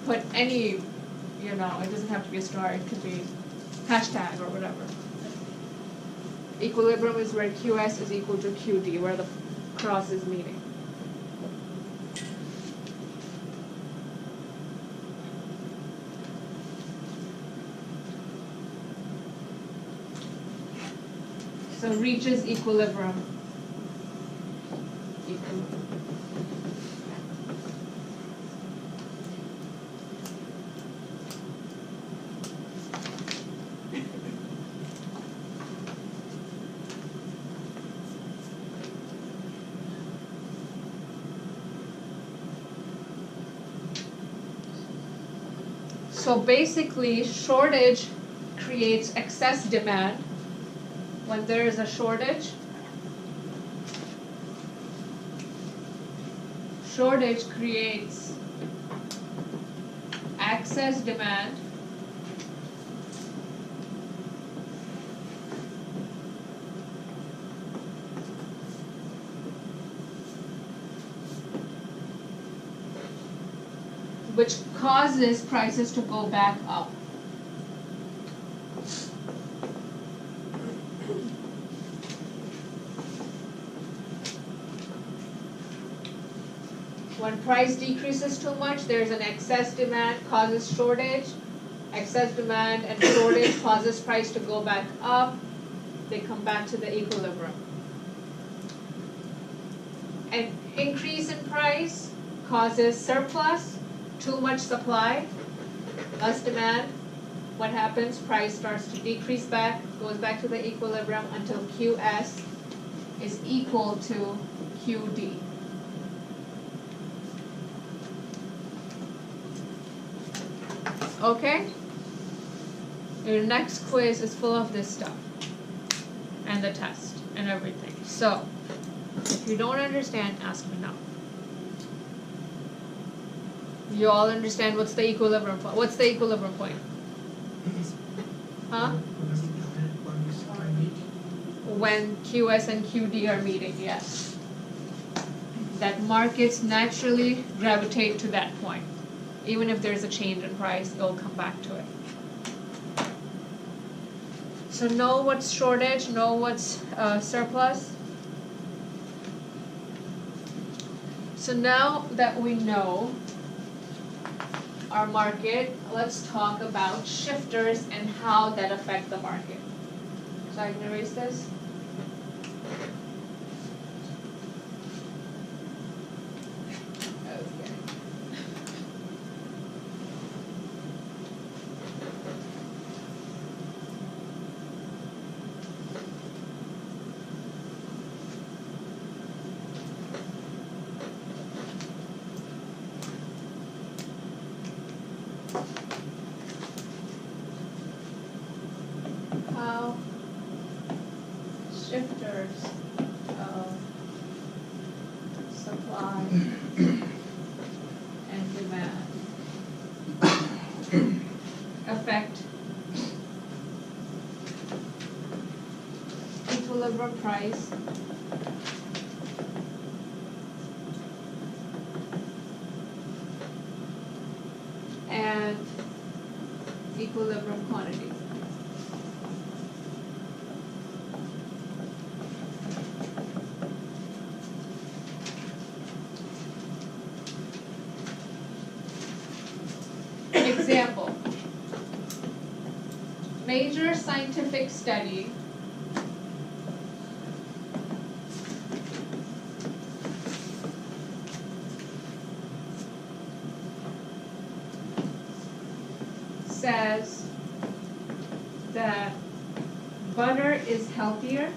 put any, it doesn't have to be a star, it could be hashtag or whatever. Equilibrium is where QS is equal to QD, where the cross is meeting. So reaches equilibrium. So basically, shortage creates excess demand. When there is a shortage, creates excess demand. Which causes prices to go back up. When price decreases too much, there's an excess demand, causes shortage. Excess demand and shortage causes price to go back up. They come back to the equilibrium. An increase in price causes surplus, too much supply, less demand. What happens? Price starts to decrease back, goes back to the equilibrium until QS is equal to QD. Okay? Your next quiz is full of this stuff. And the test and everything. So, if you don't understand, ask me now. You all understand what's the equilibrium point? What's the equilibrium point? Huh? When QS and QD are meeting, yes. That markets naturally gravitate to that point. Even if there's a change in price, it'll come back to it. So know what's shortage, know what's surplus. So now that we know our market, let's talk about shifters and how that affect the market. So I can erase this. Okay. How shifters of supply and demand affect equilibrium price and equilibrium quantity. Example. Major scientific study says that butter is healthier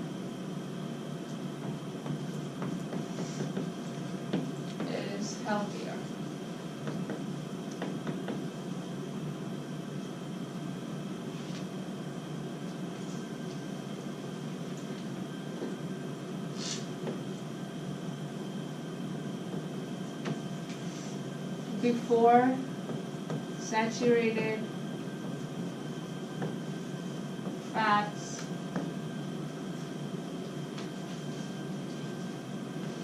before saturated fats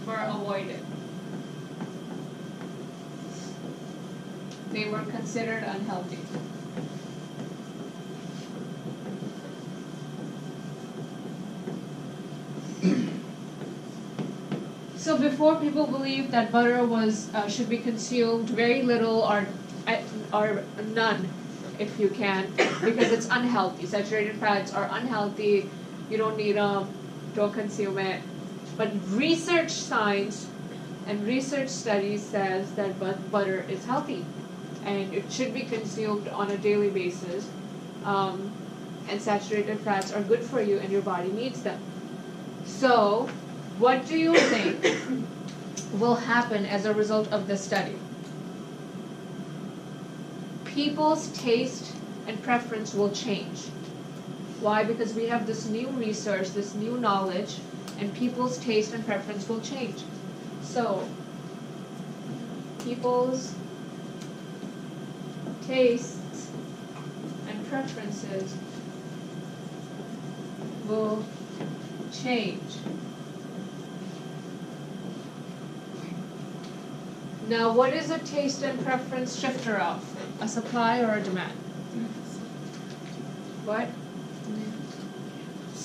were avoided. They were considered unhealthy. So before, people believed that butter was should be consumed very little or none, if you can, because it's unhealthy. Saturated fats are unhealthy. You don't need them. Don't consume it. But research science and research studies says that butter is healthy, and it should be consumed on a daily basis. And saturated fats are good for you, and your body needs them. So, what do you think will happen as a result of this study? People's taste and preference will change. Why? Because we have this new research, this new knowledge, and people's taste and preference will change. So, people's tastes and preferences will change. Now, what is a taste and preference shifter of? A supply or a demand? What?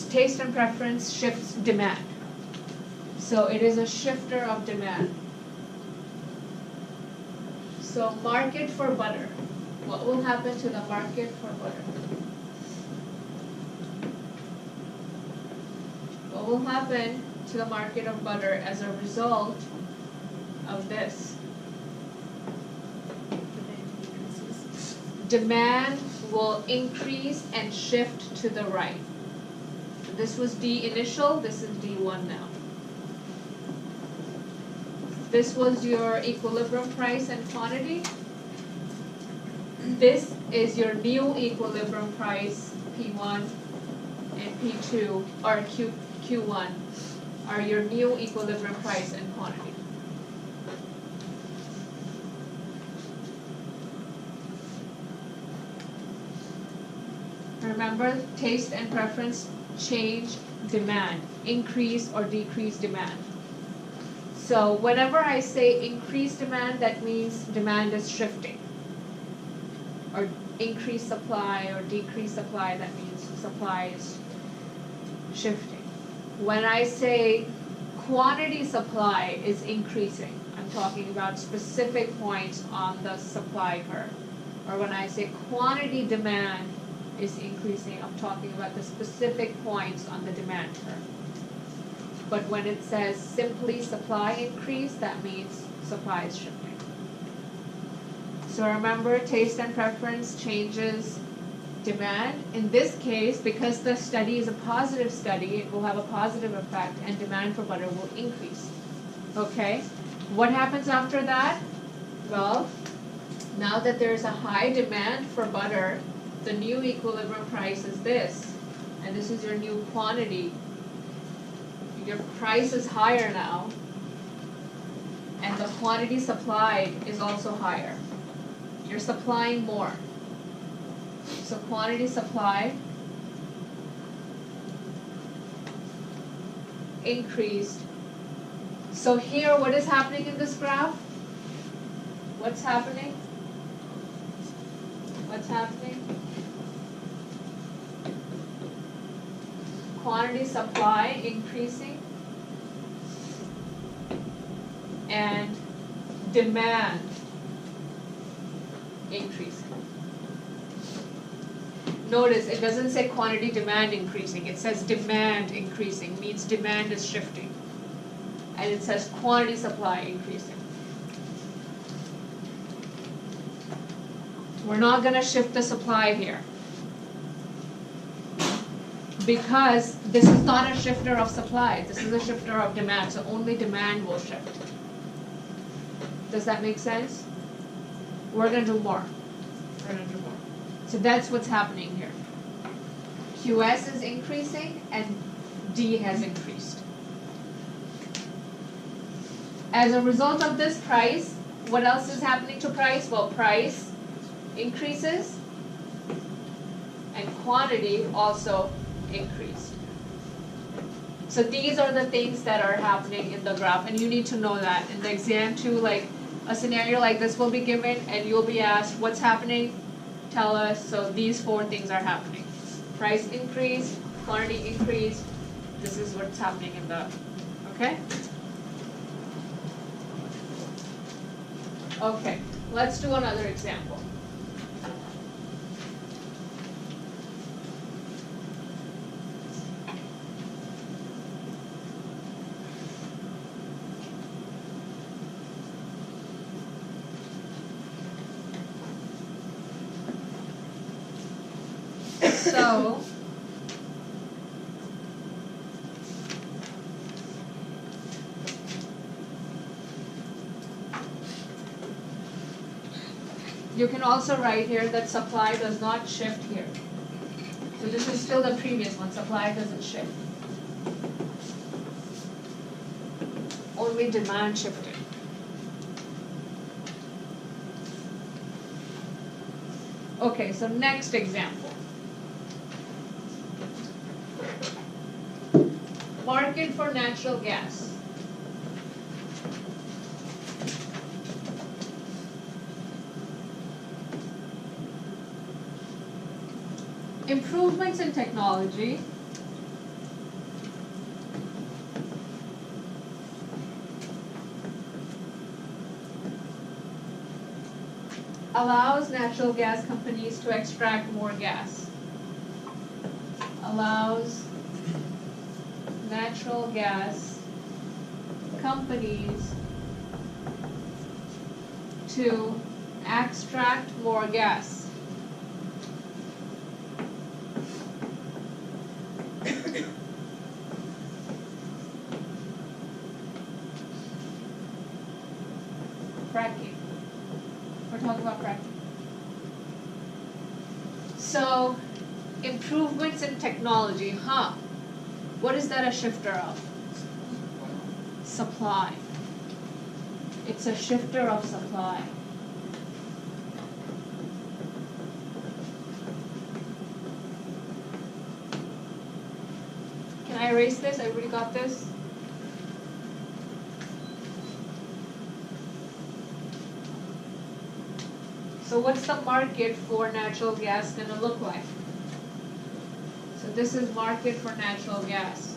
Taste and preference shifts demand. So it is a shifter of demand. So market for butter. What will happen to the market for butter? What will happen to the market of butter as a result of this? Demand will increase and shift to the right. This was D initial, this is D1 now. This was your equilibrium price and quantity. This is your new equilibrium price, P1 and P2, or Q1, are your new equilibrium price and quantity. Remember, taste and preference change demand, increase or decrease demand. So whenever I say increase demand, that means demand is shifting. Or increase supply or decrease supply, that means supply is shifting. When I say quantity supply is increasing, I'm talking about specific points on the supply curve. Or when I say quantity demand is increasing, I'm talking about the specific points on the demand curve. But when it says simply supply increase, that means supply is shifting. So remember, taste and preference changes demand. In this case, because the study is a positive study, it will have a positive effect and demand for butter will increase. Okay? What happens after that? Well, now that there's a high demand for butter, the new equilibrium price is this, and this is your new quantity. Your price is higher now, and the quantity supplied is also higher. You're supplying more. So quantity supplied increased. So here, what is happening in this graph? What's happening? What's happening? Quantity supply increasing and demand increasing. Notice it doesn't say quantity demand increasing, it says demand increasing, means demand is shifting. And it says quantity supply increasing. We're not going to shift the supply here, because this is not a shifter of supply, this is a shifter of demand, so only demand will shift. Does that make sense? We're going to do more. We're going to do more. So that's what's happening here. QS is increasing and D has increased. As a result of this price, what else is happening to price? Well, price increases and quantity also increased. So these are the things that are happening in the graph, and you need to know that in the exam too. Like a scenario like this will be given and you'll be asked, what's happening? Tell us, so these 4 things are happening. Price increase, quantity increase, this is what's happening in the, okay? Okay, let's do another example. So, you can also write here that supply does not shift here. So this is still the previous one, supply doesn't shift. Only demand shifted. Okay, so next example. Market for natural gas. Improvements in technology allows natural gas companies to extract more gas. Allows natural gas companies to extract more gas. Fracking. We're talking about fracking. So, improvements in technology, What is that a shifter of? Supply. It's a shifter of supply. Can I erase this? Everybody got this? So what's the market for natural gas going to look like? So this is market for natural gas.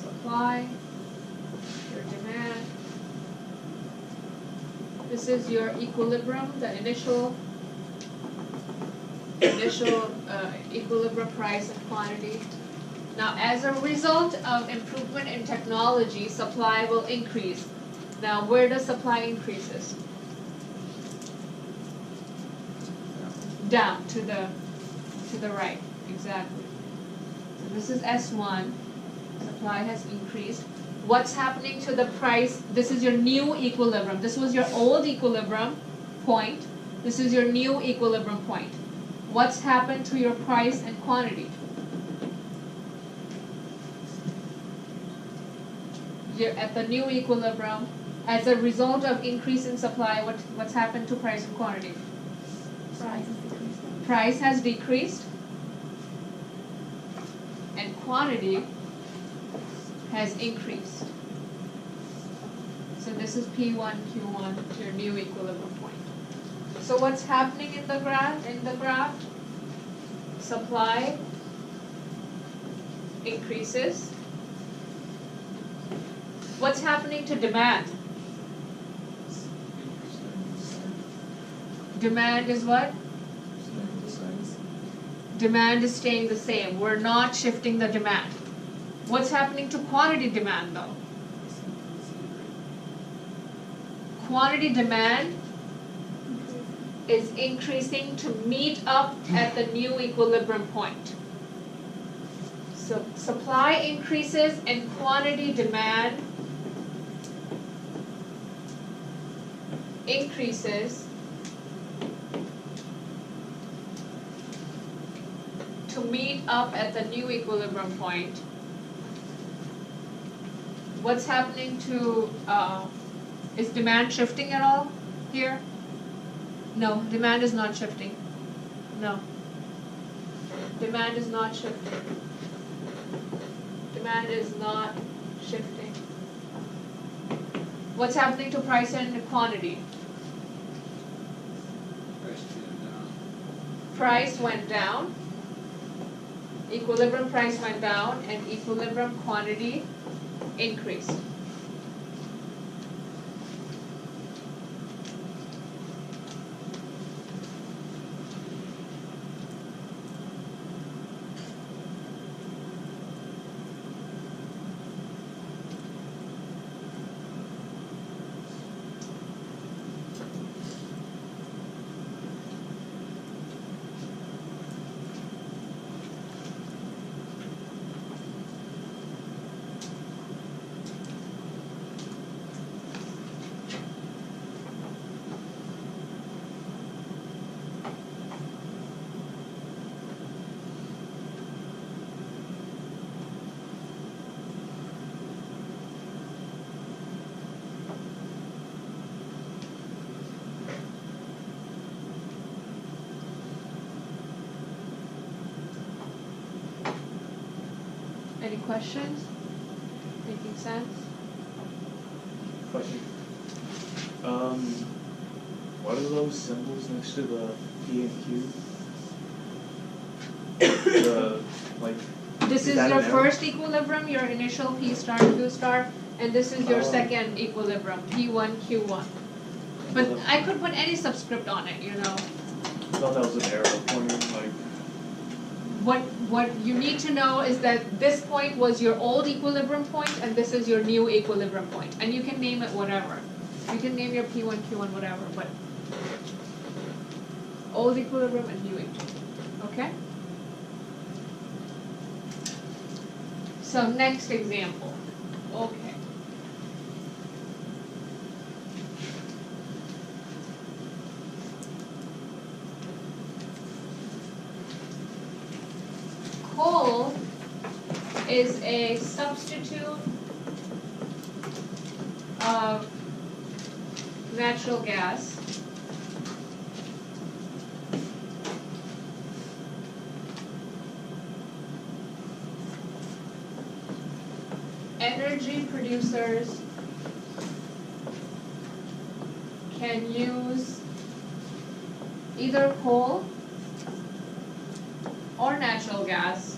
Supply, your demand. This is your equilibrium, the initial equilibrium price and quantity. Now, as a result of improvement in technology, supply will increase. Now, where does supply increases? Down to the right, exactly. So this is S1, supply has increased. What's happening to the price? This is your new equilibrium. This was your old equilibrium point. This is your new equilibrium point. What's happened to your price and quantity? You're at the new equilibrium. As a result of increase in supply, what's happened to price and quantity? Price has decreased, and quantity has increased. So this is P1, Q1, your new equilibrium point. So what's happening in the graph? Supply increases. What's happening to demand? Demand is what? Demand is staying the same. We're not shifting the demand. What's happening to quantity demand though? Quantity demand is increasing to meet up at the new equilibrium point. So supply increases and quantity demand increases to meet up at the new equilibrium point. What's happening to, is demand shifting at all here? No, demand is not shifting. No. Demand is not shifting. Demand is not shifting. What's happening to price and quantity? Price came down. Price went down, equilibrium price went down, and equilibrium quantity increased. Any questions? Making sense? Question. What are those symbols next to the P and Q? The, like, This Is is that your an arrow? first equilibrium, your initial P star, Q star, and this is your Oh. second equilibrium, P1, Q1. But I could put any subscript on it, you know. I thought that was an arrow pointing, like, What you need to know is that this point was your old equilibrium point and this is your new equilibrium point. And you can name it whatever. You can name your P1, Q1, whatever, but old equilibrium and new equilibrium, okay? So next example, okay. Coal is a substitute of natural gas. Energy producers can use either coal or natural gas